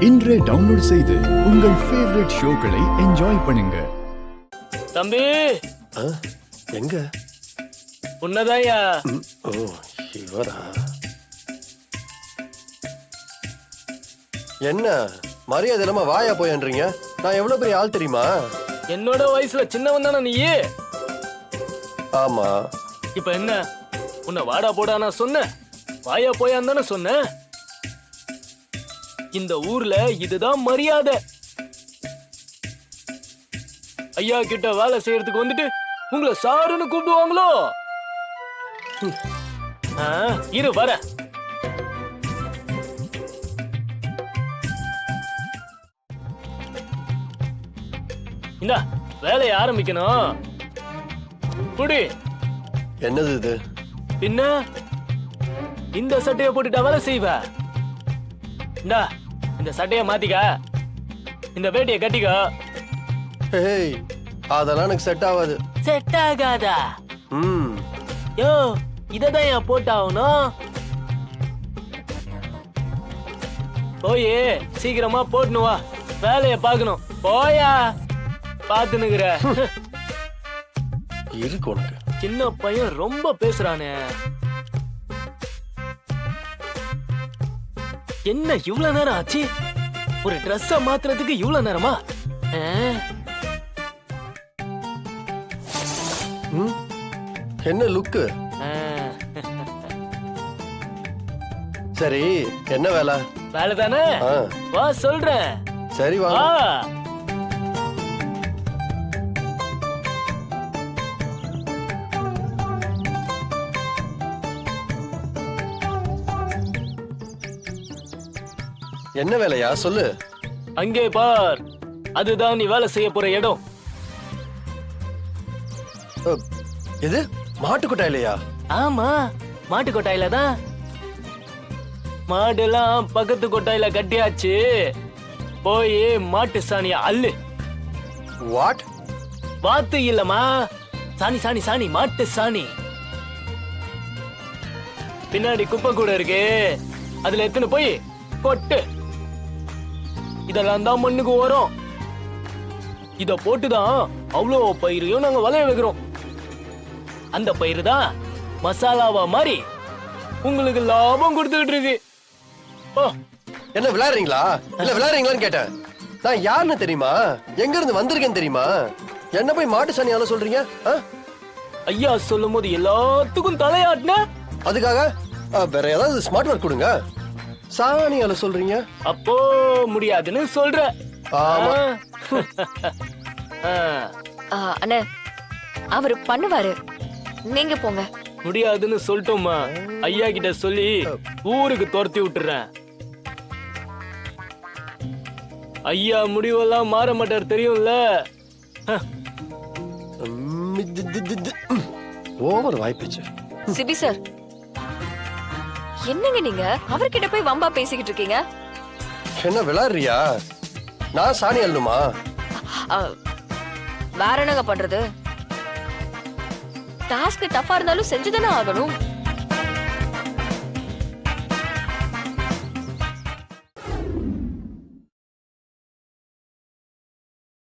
இன்றே டவுன்லோட் செய்து உங்கள் ஃபேவரட் ஷோக்களை என்ஜாய் பண்ணுங்க. தம்பி எங்க உன்னதாயா? ஓ இவரா? என்ன மரியாதை இல்லாம வாயா போயன்றீங்க? நான் எவ்வளவு பெரிய ஆள் தெரியுமா? என்னோட வயசுல சின்னவன் தானே நீ? ஆமா. இப்ப என்ன உன்னை வாடா போடா நான் சொன்னேன், வாயா போயான்னு தானே சொன்னேன். இந்த ஊர்ல இதுதான் மரியாதை. ஐயா கிட்ட வேலை செய்யறதுக்கு வந்துட்டு உங்களை சாருன்னு கூப்பிடுவாங்களோ? இரு வர. இந்த வேலையை ஆரம்பிக்கணும். குடி. என்னது இது? பின்ன இந்த சட்டையை போட்டுட்டா வேலை செய்வ. இந்தா இந்த சட்டையை மாத்திக்க, இந்த வேட்டியை கட்டிக்க. ஏய், அதெல்லாம் எனக்கு செட் ஆகாது. செட் ஆகாதா? யோ இததான் ஏன் போட்டாகணும். போயே சீக்கிரமா போட்டுனு வா, வேலைய பாக்கணும். போயா பாத்துனுக்குற. இருக்கு உனக்கு. சின்ன பையன் ரொம்ப பேசுறானே. என்ன இவ்வளவு நேரம் ஆச்சு? ஒரு ட்ரெஸ்ஸ மாத்துறதுக்கு இவ்வளவு நேரமா? என்ன லுக்கு? சரி என்ன வேலை? வேலை தானே, வா சொல்றேன். சரி வா. என்ன வேலையா சொல்லு. அங்கே பார், அதுதான் நீ வேலை செய்ய போற இடம். எது? மாட்டு கொட்டாயிலையா? ஆமா, மாட்டு கொட்டாயில தான். மாடெல்லாம் பக்கத்து கொட்டாயில கட்டியாச்சு. போய் மாட்டு சாணிய அள்ளு. வாட்? வாத்து இல்லமா, சாணி சாணி சாணி, மாட்டு சாணி. பின்னாடி குப்பை கூட இருக்கு, அதுல எத்தனை போய் கொட்டு. இதெல்லாம் தான் மண்ணுக்கு வரும். இத போட்டுதான் அவ்வளோ பயிரையும் நாங்க வளைய வைக்கிறோம். அந்த பயிர் தான் மசாலாவா மாதிரி உங்களுக்கு லாபம் கொடுத்துக்கிட்டு இருக்கு. என்ன விளையாடுறீங்களா? இல்ல விளையாடுறீங்களான்னு கேட்டேன். நான் யாருன்னு தெரியுமா? எங்க இருந்து வந்திருக்கேன்னு தெரியுமா? என்ன போய் மாட்டு சாணியால சொல்றீங்க? ஐயா சொல்லும் போது எல்லாத்துக்கும் தலையாட்டின, அதுக்காக வேற ஏதாவது ஸ்மார்ட் ஒர்க் கொடுங்க. சாணியால சொல்றீங்க? அப்போ முடியாதுன்னு சொல்ற. ஆமா. அண்ணே அவரு பண்ணுவாரு, நீங்க போங்க. முடியாதுன்னு சொல்லிட்டோமா, ஐயா கிட்ட சொல்லி ஊருக்கு துரத்தி விட்டுறேன். ஐயா முடிவெல்லாம் மாற மாட்டார் தெரியும்ல. ஓவர் வாய்ப்புச்சு. சிபி சார், என்னங்க நீங்க அவர்கிட்ட போய் வம்பா பேசிக்கிட்டு இருக்கீங்க? என்ன விளையாடுறியா? நான் சாணி அள்ளணுமா? வேற என்னங்க பண்றது? டாஸ்க் டஃபா இருந்தாலும் செஞ்சுதானே ஆகணும்.